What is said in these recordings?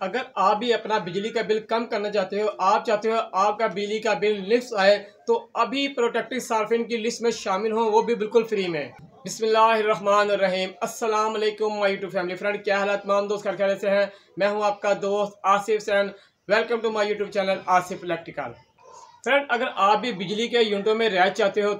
अगर आप भी अपना बिजली का बिल कम करना चाहते हो, आप चाहते हो आपका बिजली का बिल लिस्ट आए, तो अभी प्रोटेक्टेड सार्फिन की लिस्ट में शामिल हो, वो भी बिल्कुल फ्री में। बिस्मिल्लाहिर्रहमानिर्रहीम। अस्सलाम वालेकुम माय यूट्यूब फैमिली फ्रेंड, क्या हालत तमाम दोस्त खैर से हैं। मैं हूं आपका दोस्त Asif Sain. Welcome to my YouTube channel Asif electrical. Friend, अगर आप भी बिजली के यूनिटों में रियायत चाहते हो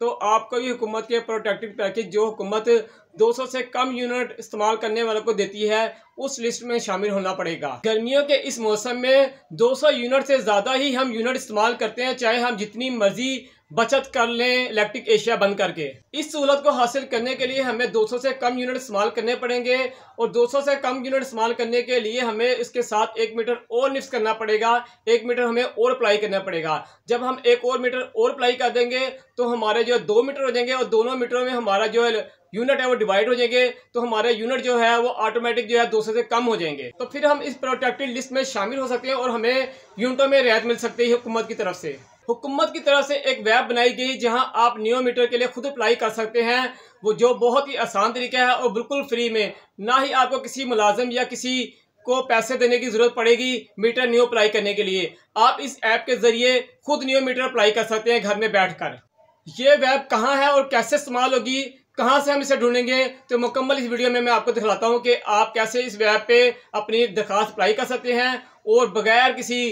तो आपको भी हुकूमत के प्रोटेक्टेड पैकेज जो हुकूमत 200 से कम यूनिट इस्तेमाल करने वालों को देती है, उस लिस्ट में शामिल होना पड़ेगा। गर्मियों के इस मौसम में 200 यूनिट से ज़्यादा ही हम यूनिट इस्तेमाल करते हैं, चाहे हम जितनी मर्जी बचत कर लें इलेक्ट्रिक एशिया बंद करके। इस सहूलत को हासिल करने के लिए हमें 200 से कम यूनिट इस्तेमाल करने पड़ेंगे, और 200 से कम यूनिट इस्तेमाल करने के लिए हमें इसके साथ 1 मीटर और निफ्स करना पड़ेगा। 1 मीटर हमें और अप्लाई करना पड़ेगा। जब हम 1 और मीटर और अप्लाई कर देंगे तो हमारे जो 2 मीटर हो जाएंगे, और दोनों मीटरों में हमारा जो यूनिट है वो डिवाइड हो जाएंगे, तो हमारे यूनिट जो है वो ऑटोमेटिक जो है 200 से कम हो जाएंगे। तो फिर हम इस प्रोटेक्टेड लिस्ट में शामिल हो सकते हैं और हमें यूनिटों में रियायत मिल सकती है हुकूमत की तरफ से। हुकूमत की तरफ से एक वेब बनाई गई जहां आप नियो मीटर के लिए खुद अप्लाई कर सकते हैं, वो जो बहुत ही आसान तरीका है और बिल्कुल फ्री में। ना ही आपको किसी मुलाजिम या किसी को पैसे देने की जरूरत पड़ेगी मीटर न्यू अप्लाई करने के लिए। आप इस ऐप के जरिए खुद न्यू मीटर अप्लाई कर सकते हैं घर में बैठकर। ये वेब कहाँ है और कैसे इस्तेमाल होगी, कहाँ से हम इसे ढूंढेंगे, तो मुकम्मल इस वीडियो में मैं आपको दिखलाता हूँ कि आप कैसे इस वेब पे अपनी दरखास्त अप्लाई कर सकते हैं, और बगैर किसी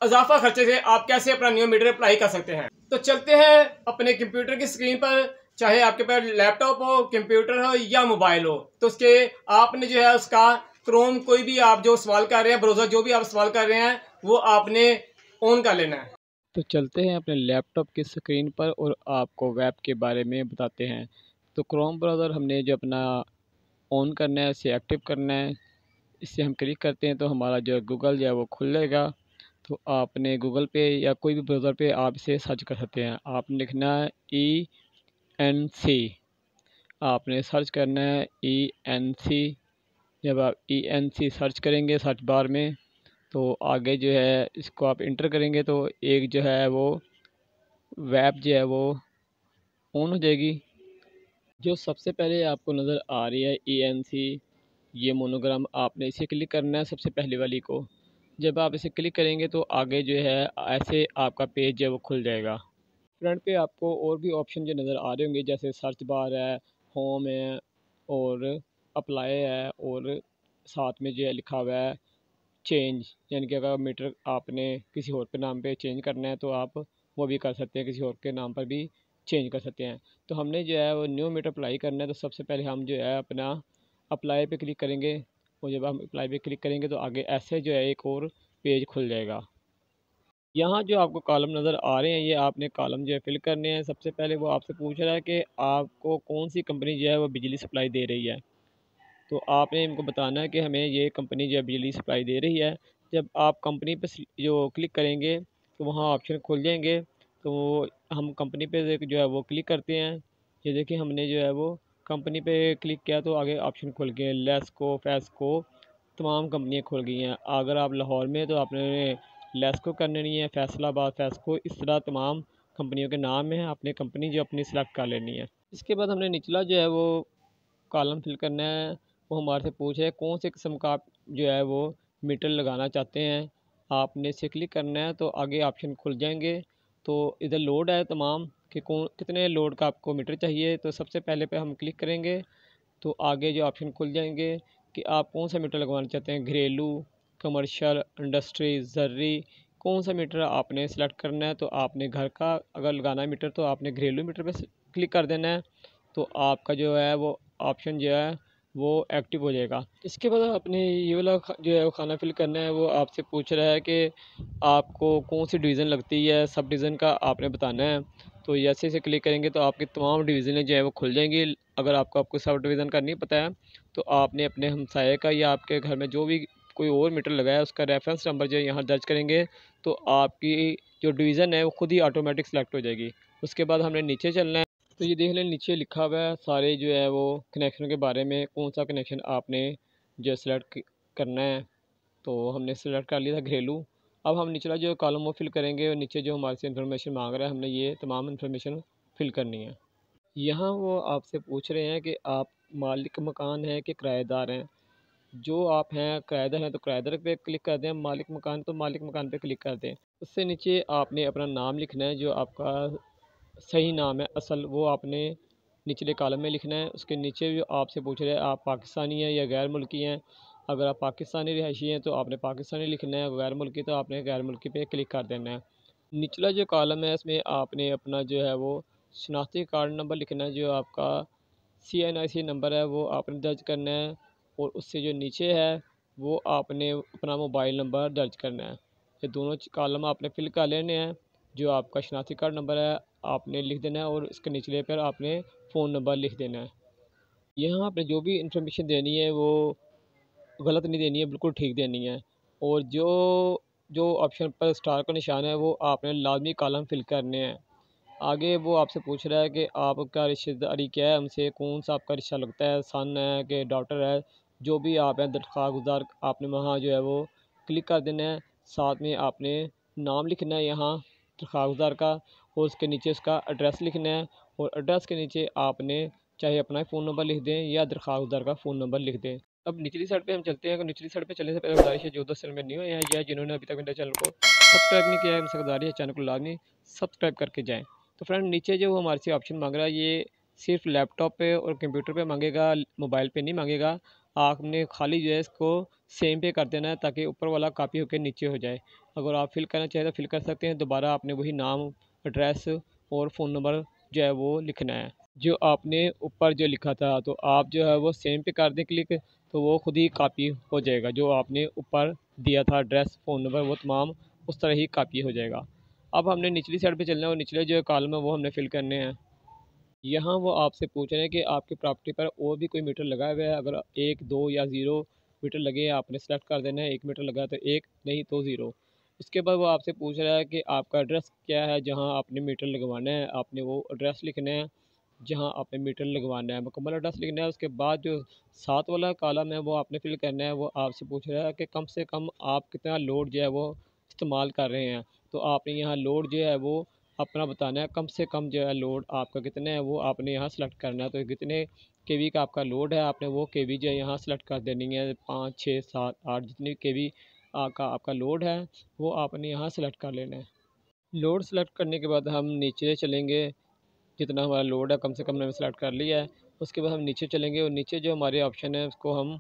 इजाफा खर्चे से आप कैसे अपना न्यू मीटर अप्लाई कर सकते हैं। तो चलते हैं अपने कंप्यूटर की स्क्रीन पर, चाहे आपके पास लैपटॉप हो, कंप्यूटर हो या मोबाइल हो, तो उसके आपने जो है उसका क्रोम, कोई भी आप जो इस्तेमाल कर रहे हैं, ब्राउज़र जो भी आप इस्तेमाल कर रहे हैं, वो आपने ऑन कर लेना है। तो चलते हैं अपने लैपटॉप की स्क्रीन पर और आपको वेब के बारे में बताते हैं। तो क्रोम ब्राउज़र हमने जो अपना ऑन करना है, इसे एक्टिव करना है। इससे हम क्लिक करते हैं तो हमारा जो गूगल जो है वो खुलेगा। तो आपने गूगल पे या कोई भी ब्राउज़र पे आप इसे सर्च कर सकते हैं। आपने लिखना है ENC, आपने सर्च करना है ENC। जब आप ENC सर्च करेंगे सर्च बार में, तो आगे जो है इसको आप इंटर करेंगे तो एक जो है वो वेब जो है वो ऑन हो जाएगी। जो सबसे पहले आपको नज़र आ रही है ENC, ये मोनोग्राम, आपने इसे क्लिक करना है सबसे पहले वाली को। जब आप इसे क्लिक करेंगे तो आगे जो है ऐसे आपका पेज जो है वो खुल जाएगा। फ्रंट पे आपको और भी ऑप्शन जो नज़र आ रहे होंगे, जैसे सर्च बार है, होम है और अप्लाई है, और साथ में जो है लिखा हुआ है चेंज, यानी कि अगर मीटर आपने किसी और के नाम पे चेंज करना है तो आप वो भी कर सकते हैं, किसी और के नाम पर भी चेंज कर सकते हैं। तो हमने जो है वो न्यू मीटर अप्लाई करना है, तो सबसे पहले हम जो है अपना अप्लाई पे क्लिक करेंगे, और जब हम अप्लाई पे क्लिक करेंगे तो आगे ऐसे जो है एक और पेज खुल जाएगा। यहाँ जो आपको कॉलम नज़र आ रहे हैं, ये आपने कॉलम जो है फिल करने हैं। सबसे पहले वो आपसे पूछ रहा है कि आपको कौन सी कंपनी जो है वो बिजली सप्लाई दे रही है। तो आपने इनको बताना है कि हमें ये कंपनी जो है बिजली सप्लाई दे रही है। जब आप कंपनी पे जो क्लिक करेंगे तो वहाँ ऑप्शन खुल जाएंगे, तो हम कंपनी पे जो है वो क्लिक करते हैं। ये देखिए हमने जो है वो कंपनी पे क्लिक किया तो आगे ऑप्शन खुल गए, लेस्को, फेस्को, तमाम कंपनियाँ खुल गई हैं। अगर आप लाहौर में तो आपने लेस्को करनी नहीं है, फैसलाबाद, फेस्को, इस तरह तमाम कंपनियों के नाम हैं। आपने कंपनी जो अपनी सेलेक्ट कर लेनी है। इसके बाद हमने निचला जो है वो कॉलम फिल करना है। वो हमारे से पूछ रहा है कौन से किस्म का आप जो है वो मीटर लगाना चाहते हैं। आपने इसे क्लिक करना है तो आगे ऑप्शन खुल जाएंगे। तो इधर लोड है तमाम कि कौन कितने लोड का आपको मीटर चाहिए। तो सबसे पहले पे हम क्लिक करेंगे तो आगे जो ऑप्शन खुल जाएंगे कि आप कौन सा मीटर लगवाना चाहते हैं, घरेलू, कमर्शियल, इंडस्ट्री, ज़र्री, कौन सा मीटर आपने सेलेक्ट करना है। तो आपने घर का अगर लगाना है मीटर तो आपने घरेलू मीटर पे क्लिक कर देना है, तो आपका जो है वो ऑप्शन जो है वो एक्टिव हो जाएगा। इसके बाद आपने ये वाला जो है वो खाना फिल करना है। वो आपसे पूछ रहा है कि आपको कौन सी डिवीज़न लगती है, सब डिवीज़न का आपने बताना है। तो जैसे इसे क्लिक करेंगे तो आपकी तमाम डिवीज़नें जो है वो खुल जाएंगी। अगर आपको सब डिवीज़न का नहीं पता है तो आपने अपने हमसाये का या आपके घर में जो भी कोई और मीटर लगाया है उसका रेफरेंस नंबर जो है यहाँ दर्ज करेंगे, तो आपकी जो डिवीज़न है वो खुद ही ऑटोमेटिक सेलेक्ट हो जाएगी। उसके बाद हमने नीचे चलना है। तो ये देख लें नीचे लिखा हुआ है सारे जो है वो कनेक्शन के बारे में, कौन सा कनेक्शन आपने जो सेलेक्ट करना है। तो हमने सेलेक्ट कर लिया था घरेलू। अब हम निचला जो कॉलम वो फिल करेंगे, और नीचे जो हमारे से इन्फॉर्मेशन मांग रहा है हमने ये तमाम इन्फॉर्मेशन फिल करनी है। यहाँ वो आपसे पूछ रहे हैं कि आप मालिक मकान हैं कि किराएदार हैं। जो आप हैं किराएदार हैं तो किराएदार पे क्लिक कर दें, मालिक मकान तो मालिक मकान पे क्लिक कर दें। उससे नीचे आपने अपना नाम लिखना है, जो आपका सही नाम है असल, वो आपने निचले कॉलम में लिखना है। उसके नीचे जो आपसे पूछ रहे हैं आप पाकिस्तानी हैं या गैर मुल्की हैं। अगर आप पाकिस्तानी रिहायशी हैं तो आपने पाकिस्तानी लिखना है, गैर मुल्की तो आपने गैर मुल्की पे क्लिक कर देना है। निचला जो कॉलम है इसमें आपने अपना जो है वो शनाख्ती कार्ड नंबर लिखना है, जो आपका CNIC नंबर है वो आपने दर्ज करना है। और उससे जो नीचे है वो आपने अपना मोबाइल नंबर दर्ज करना है। ये दोनों कॉलम आपने फिल कर लेने हैं। जो आपका शनाख्ती कार्ड नंबर है आपने लिख देना है और इसके निचले पर आपने फ़ोन नंबर लिख देना है। यहाँ आपने जो भी इंफॉर्मेशन देनी है वो गलत नहीं देनी है, बिल्कुल ठीक देनी है। और जो जो ऑप्शन पर स्टार का निशान है वो आपने लाजमी कॉलम फिल करने हैं। आगे वो आपसे पूछ रहा है कि आपका रिश्तेदारी क्या है, हमसे कौन सा आपका रिश्ता लगता है, सन है कि डॉटर है। जो भी आप हैं दरख्वास्त गुजार, आपने वहाँ जो है वो क्लिक कर देना है। साथ में आपने नाम लिखना है यहाँ दरख्वास्त गुजार का, और उसके नीचे उसका एड्रेस लिखना है। और एड्रेस के नीचे आपने चाहे अपना फ़ोन नंबर लिख दें या दरख्वास्त गुजार का फ़ोन नंबर लिख दें। अब निचली साइड पे हम चलते हैं। अगर निचली साइड पे चलने से पहले गुजारिश है, जो दोस्त चैनल में न्यू हैं या जिन्होंने अभी तक मेरे चैनल को सब्सक्राइब नहीं किया है, उनसे गुजारिश है चैनल को लाजमी सब्सक्राइब करके जाएँ। तो फ्रेंड नीचे जो हमारे से ऑप्शन मांग रहा है ये सिर्फ लैपटॉप पे और कंप्यूटर पे मांगेगा, मोबाइल पे नहीं मांगेगा। आपने खाली जो है इसको सेम पे कर देना है ताकि ऊपर वाला कॉपी होकर नीचे हो जाए। अगर आप फिल करना चाहें तो फिल कर सकते हैं। दोबारा आपने वही नाम, एड्रेस और फ़ोन नंबर जो है वो लिखना है जो आपने ऊपर जो लिखा था। तो आप जो है वो सेम पे कर दें क्लिक, तो वो खुद ही कॉपी हो जाएगा। जो आपने ऊपर दिया था एड्रेस, फ़ोन नंबर, वो तमाम उस तरह ही कॉपी हो जाएगा। अब हमने निचली साइड पे चलना है और निचले जो कॉलम है वो हमने फिल करने हैं। यहाँ वो आपसे पूछ रहे हैं कि आपकी प्रॉपर्टी पर और भी कोई मीटर लगा हुआ है। अगर 1, 2 या 0 मीटर लगे आपने सेलेक्ट कर देना है। 1 मीटर लगा तो 1, नहीं तो 0। उसके बाद वो आपसे पूछ रहा है कि आपका एड्रेस क्या है, जहाँ आपने मीटर लगवाना है। आपने वो एड्रेस लिखना है जहाँ आपने मीटर लगवाना है, मुकम्मल एड्रेस लिखना है। उसके बाद जो साथ वाला कॉलम है वो आपने फिल करना है। वो आपसे पूछ रहा है कि कम से कम आप कितना लोड जो है वो इस्तेमाल कर रहे हैं। तो आपने यहाँ लोड जो है वो अपना बताना है। कम से कम जो है लोड आपका कितना है वो आपने यहाँ सेलेक्ट करना है। तो कितने केवी का आपका लोड है आपने वो केवी जो है यहाँ सेलेक्ट कर देनी है। 5, 6, 7, 8 जितनी केवी का आपका लोड है वो आपने यहाँ सेलेक्ट कर लेना है। लोड सेलेक्ट करने के बाद हम नीचे चलेंगे। जितना हमारा लोड है कम से कम हमने सेलेक्ट कर लिया है। उसके बाद हम नीचे चलेंगे और नीचे जो हमारे ऑप्शन है उसको हम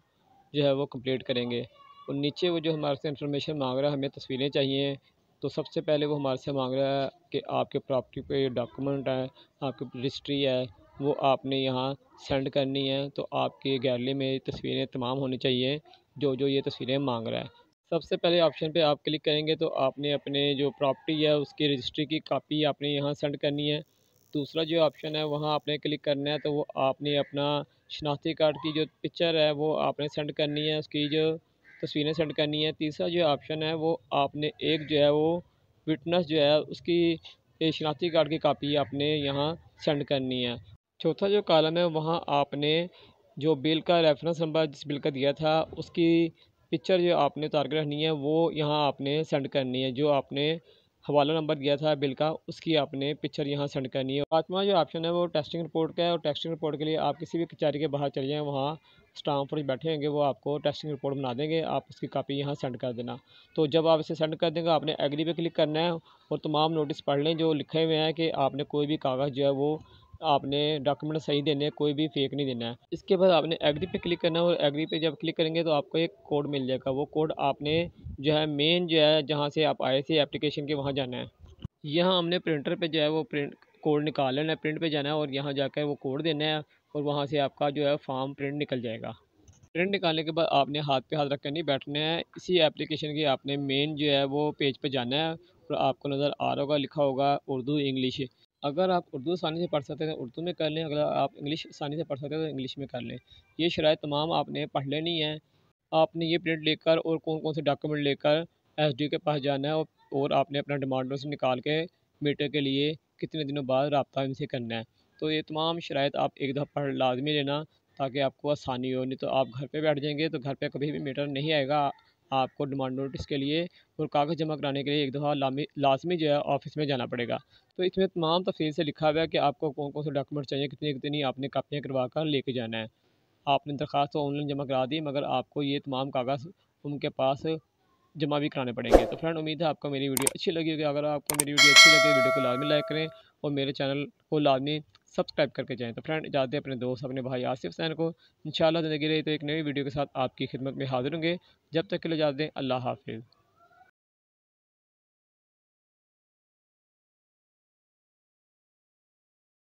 जो है वो कंप्लीट करेंगे। और नीचे वो जो हमारे से इंफॉर्मेशन मांग रहा है, हमें तस्वीरें चाहिए। तो सबसे पहले वो हमारे से मांग रहा है कि आपके प्रॉपर्टी पे डॉक्यूमेंट है, आपकी रजिस्ट्री है, वो आपने यहाँ सेंड करनी है। तो आपकी गैलरी में तस्वीरें तमाम होनी चाहिए जो जो ये तस्वीरें मांग रहा है। सबसे पहले ऑप्शन पे आप क्लिक करेंगे तो आपने अपने जो प्रॉपर्टी है उसकी रजिस्ट्री की कापी आपने यहाँ सेंड करनी है। दूसरा जो ऑप्शन है वहाँ आपने क्लिक करना है, तो वो आपने अपना शनाख्ती कार्ड की जो पिक्चर है वो आपने सेंड करनी है, उसकी जो तस्वीरें सेंड करनी है। तीसरा जो ऑप्शन है वो आपने एक जो है वो विटनेस जो है उसकी शनाख्ती कार्ड की कापी आपने यहाँ सेंड करनी है। चौथा जो कॉलम है वहाँ आपने जो बिल का रेफरेंस नंबर जिस बिल का दिया था उसकी पिक्चर जो आपने उतार के रखनी है वो यहाँ आपने सेंड करनी है। जो आपने हवाला नंबर दिया था बिल का उसकी आपने पिक्चर यहाँ सेंड करनी है। पाँचवा जो ऑप्शन है वो टेस्टिंग रिपोर्ट का है। और टेस्टिंग रिपोर्ट के लिए आप किसी भी कचहरी के बाहर चले जाएँ, वहाँ स्टाम्प फॉर्स बैठे होंगे, वो आपको टेस्टिंग रिपोर्ट बना देंगे। आप उसकी कापी यहाँ सेंड कर देना। तो जब आप इसे सेंड कर देंगे आपने एग्री पे क्लिक करना है और तमाम नोटिस पढ़ लें जो लिखे हुए हैं कि आपने कोई भी कागज़ जो है वो आपने डॉक्यूमेंट सही देने हैं, कोई भी फेक नहीं देना है। इसके बाद आपने एग्री पे क्लिक करना है और एग्री पे जब क्लिक करेंगे तो आपको एक कोड मिल जाएगा। वो कोड आपने जो है मेन जो है जहाँ से आप आए थे एप्लीकेशन के वहाँ जाना है। यहाँ हमने प्रिंटर पे जो है वो प्रिंट कोड निकाल लेना है, प्रिंट पे जाना है और यहाँ जाकर वो कोड देना है और वहाँ से आपका जो है फॉर्म प्रिंट निकल जाएगा। प्रिंट निकालने के बाद आपने हाथ पे हाथ रख कर नहीं बैठना है। इसी एप्लीकेशन की आपने मेन जो है वो पेज पे जाना है और आपको नज़र आ रहा होगा लिखा होगा उर्दू इंग्लिश। अगर आप उर्दू आसानी से पढ़ सकते हैं तो उर्दू में कर लें, अगर आप इंग्लिश आसानी से पढ़ सकते हैं तो इंग्लिश में कर लें। ये शराइत तमाम आपने पढ़ लेनी है। आपने ये प्रिंट लेकर और कौन कौन से डॉक्यूमेंट लेकर एसडीओ के पास जाना है और आपने अपना डिमांड से निकाल के मीटर के लिए कितने दिनों बाद रब्ता इनसे करना है। तो ये तमाम शराइत आप एक दफ़ा पढ़ लाजमी लेना ताकि आपको आसानी हो। नहीं तो आप घर पे बैठ जाएंगे तो घर पे कभी भी मीटर नहीं आएगा। आपको डिमांड नोटिस के लिए और कागज़ जमा कराने के लिए एक दफ़ा लाजमी जो है ऑफिस में जाना पड़ेगा। तो इसमें तमाम तफसील से लिखा हुआ है कि आपको कौन कौन से डॉक्यूमेंट चाहिए, कितनी कितनी आपने कापियाँ करवा कर लेके जाना है। आपने दरख्वास्त तो ऑनलाइन जमा करा दी, मगर आपको ये तमाम कागज़ उनके पास जमा भी कराने पड़ेंगे। तो फ्रेंड, उम्मीद है आपको मेरी वीडियो अच्छी लगी होगी। अगर आपको मेरी वीडियो अच्छी लगे, वीडियो को लाजमी लाइक करें और मेरे चैनल को लाजमी सब्सक्राइब करके जाएँ। तो फ्रेंड, इजाज़त दें अपने दोस्त, अपने भाई आसिफ हुसैन को। इंशाअल्लाह ज़िंदगी रही तो एक नई वीडियो के साथ आपकी खिदमत में हाज़िर होंगे। जब तक के लिए इजाज़त दें। अल्लाह हाफ़िज़।